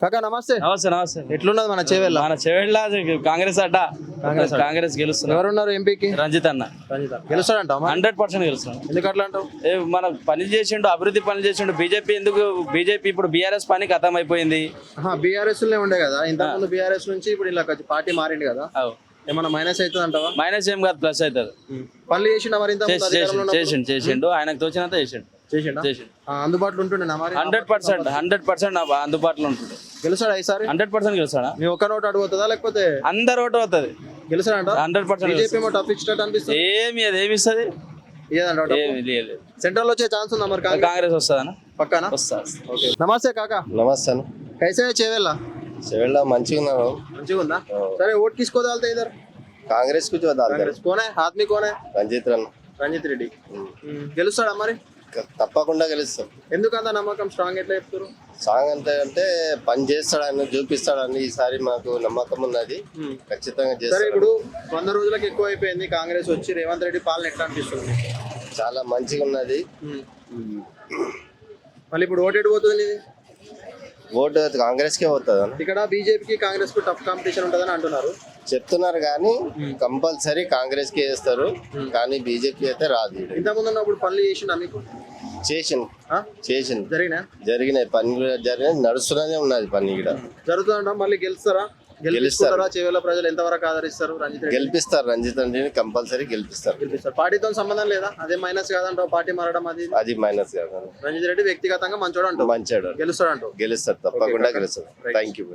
కాకా నమస్తే. నమస్తే నమస్తే. ఎట్లున్నది మన చేవెళ్ళ? మన చెవెళ్ళ కాంగ్రెస్ అడ్డ. కాంగ్రెస్ గెలుస్తున్నారు. ఎవరున్నారు ఎంపీకి? రంజిత్ అన్న గెలుస్తాడంట 100% గెలుస్తున్నాడు. ఎందుకు అట్లా అంటావు? మన పని చేసిండు, అభివృద్ధి పనులు చేసిండు. బీజేపీ ఎందుకు? బీజేపీ ఇప్పుడు బీఆర్ఎస్ పని ఖతం అయిపోయింది. బీఆర్ఎస్ ఉండే కదా ఇంతకుముందు, బీఆర్ఎస్ నుంచి ఇప్పుడు ఇలా పార్టీ మారింది కదా, ఏమన్నా మైనస్ అవుతుంది అంటావా? మైనస్ ఏం కాదు, ప్లస్ అవుతుంది. పనులు చేసిండు మరి చేసిండు ఆయనకు తోచినంత చేసిండు. అందుబాటులో ఉంటుండే 100% అందుబాటులో ఉంటుంది. గెలుస్తాడా ఈసారి? 100% గెలుస్తాడా? మీ ఒక్క నోటు అడుగుతుందా లేకపోతే అందరు ఓటు అవుతుంది? గెలుస్తాడంట 100%. బీజేపీ టఫ్ ఇచ్చినట్టు అనిపిస్తుంది. ఏమి ఇస్తుంది? సెంట్రల్ వచ్చే ఛాన్స్ ఉందా మరి? కాంగ్రెస్ వస్తుందన్నా? పక్కన వస్తా. నమస్తే కాకా. నమస్తే. కైసే చేవెళ్ళ? చెవెళ్ళ మంచిగా ఉన్నాను. మంచిగా ఉందా? సరే ఓట్ किसको डालते इधर? कांग्रेस को जो डालते हैं. कौन है आदमी? कौन है? రంజిత్ రెడ్డి. గెలుస్తాడా మరి? తప్పకుండా గెలుస్తాం. ఎందుకంత నమ్మకం స్ట్రాంగ్ ఎట్లా చెప్తారు? సాంగ్ అంటే పని చేస్తాడని చూపిస్తాడని ఈసారి మాకు నమ్మకం ఉన్నది. ఖచ్చితంగా సరే, చేస్తాడు. ఇప్పుడు 100 రోజులకు ఎక్కువ అయిపోయింది కాంగ్రెస్ వచ్చి, రేవంత్ రెడ్డి పాలన ఎట్లా అనిపిస్తుంది? చాలా మంచిగా ఉన్నది. మళ్ళీ ఇప్పుడు ఓటు ఎటు పోతుంది ఇది? ఓటు కాంగ్రెస్ కే పోతుంది అని ఇక్కడ బీజేపీకి కాంగ్రెస్ కు టఫ్ కాంపిటీషన్ ఉంటుందని అంటున్నారు. చెప్తున్నారు కానీ కంపల్సరీ కాంగ్రెస్ కే వేస్తారు, కానీ బీజేపీ అయితే రాదు. ఇంతకుముందు ఉన్నప్పుడు పనులు చేసిండా మీకు? చేసింది జరిగినాయి పని జరిగినాయి, నడుస్తున్నదే ఉన్నది పని ఇక్కడ జరుగుతుందంట. మళ్ళీ గెలుస్తారా? గెలిపిస్తారా? చేవేళ్ళ ప్రజలు ఎంతవరకు ఆదరిస్తారు? గెలిపిస్తారు. రంజిత్ రెడ్డిని కంపల్సరీ గెలిపిస్తారు. పార్టీతో సంబంధం లేదా? అదే మైనస్ కాదంటావు పార్టీ మారడం? అది మైనస్ కాదు. రంజిత్ రెడ్డి వ్యక్తిగతంగా మంచోడు అంటావు? మంచోడు. గెలుస్తాడు. గెలుస్తారు, తప్పకుండా గెలుస్తారు. Thank you.